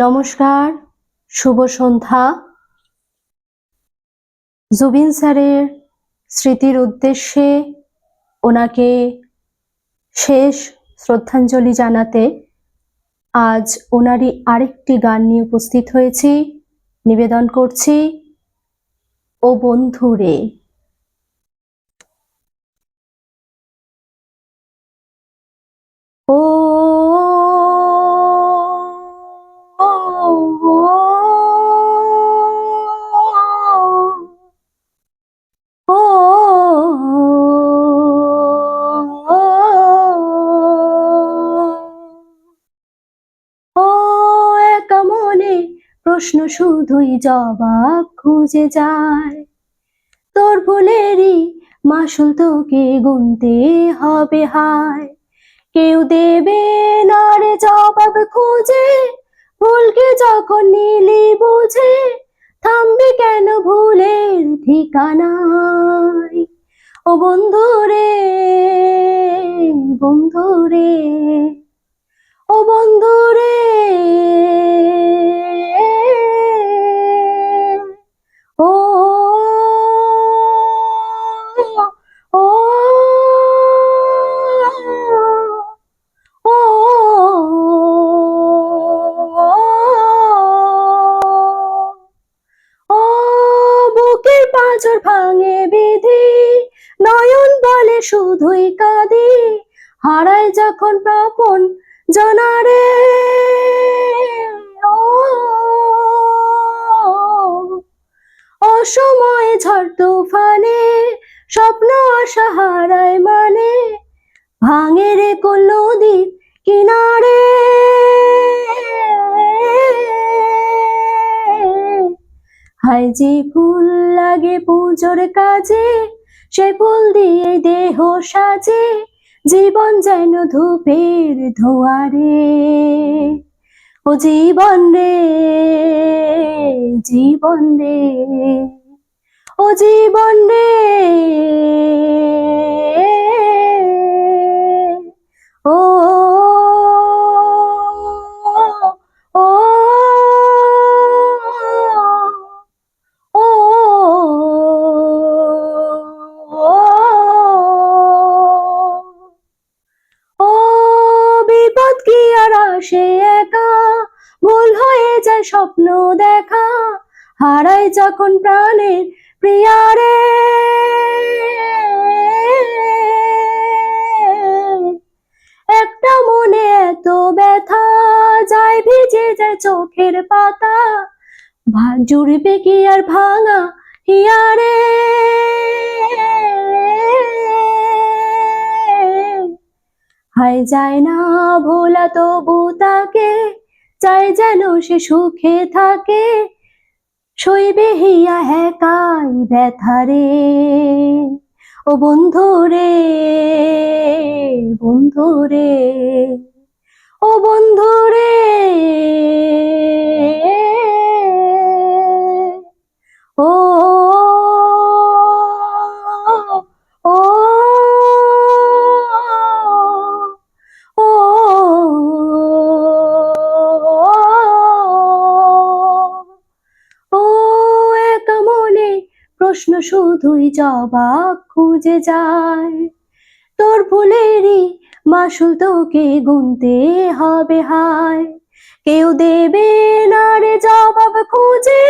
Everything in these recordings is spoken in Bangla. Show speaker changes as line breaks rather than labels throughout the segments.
নমস্কার, শুভ সন্ধ্যা। জুবিন স্যারের স্মৃতির উদ্দেশ্যে ওনাকে শেষ শ্রদ্ধাঞ্জলি জানাতে আজ ওনারই আরেকটি গান নিয়ে উপস্থিত হয়েছি। নিবেদন করছি ও বন্ধুরে। ও একা মনে প্রশ্ন শুধুই জবাব খুঁজে যায়। তোর ভুলেরই মাসুল তোকে গুনতে হবে হায়। কেউ দেবে না রে জবাব খুঁজে, ভুলকে যখন নিলি বুঝে থামবি কেন ভুলের ঠিকানায়। ও বন্ধুরে, বন্ধুরে, ও বন্ধুরে, ও ও ও ও বুকের পাঁজর ভাঙে বিধি, নয়ন বলে শুধুই কাঁদি, হারায় যখন প্রাপন জনারে। অসময়ে ঝড় তুফানে স্বপ্ন আশা হারায় মানে, ভাঙে রে কোন নদীর কিনারে। হায় যে ফুল লাগে পুজোর কাজে, সে ফুল দিয়ে দেহ সাজে, জীবন যেন ধূপের ধোঁয়ারে। ও জীবন রে, জীবন রে, ও জীবন রে, ও ও ও ও বিপদ কি আর আসে একা, ভুল হয়ে যায় স্বপ্ন দেখা, হারায় যখন প্রাণের প্রিয়ারে। একটা মনে এত ব্যথা, যায় ভিজে যায় চোখের পাতা, জুড়বে কি আর ভাঙা হিয়ারে। হায় যায় না ভোলা তবু তাকে, চাই যেন সে সুখে থাকে, সইবে হিয়া একাই ব্যথারে। ও বন্ধুরে, বন্ধুরে, ও বন্ধুরে, ও ও ও ও একা মনে প্রশ্ন শুধুই জবাব খুঁজে যায়। তোর ভুলেরই মাসুল তোকে গুনতে হবে হায়। কেউ দেবে না রে জবাব খুঁজে,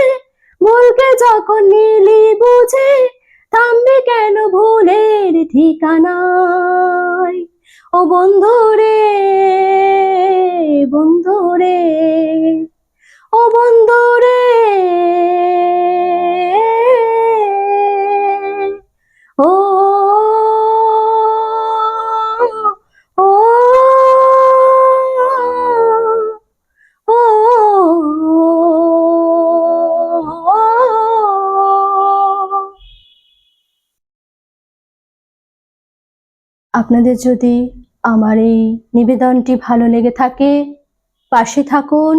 ভুলকে যখন নিলি বুঝে থামবে কেন ভুলের ঠিকানায়। ও বন্ধুরে, বন্ধুরে, ও বন্ধুরে, ও ও আপনাদের যদি আমার এই নিবেদনটি ভালো লেগে থাকে, পাশে থাকুন,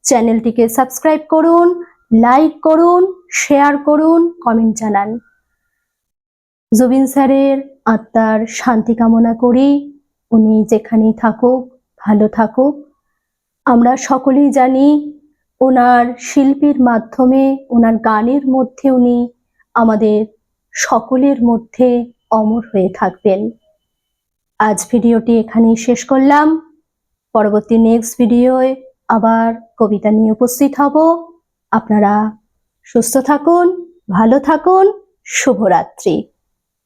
চ্যানেলটিকে সাবস্ক্রাইব করুন, লাইক করুন, শেয়ার করুন, কমেন্ট জানান। জুবিন স্যারের আত্মার শান্তি কামনা করি। উনি যেখানেই থাকুক ভালো থাকুক। আমরা সকলেই জানি ওনার শিল্পীর মাধ্যমে, ওনার গানের মধ্যে উনি আমাদের সকলের মধ্যে অমর হয়ে থাকবেন। আজ ভিডিওটি এখানেই শেষ করলাম। পরবর্তী নেক্সট ভিডিওয় আবার কবিতা নিয়ে উপস্থিত হব। আপনারা সুস্থ থাকুন, ভালো থাকুন, শুভরাত্রি।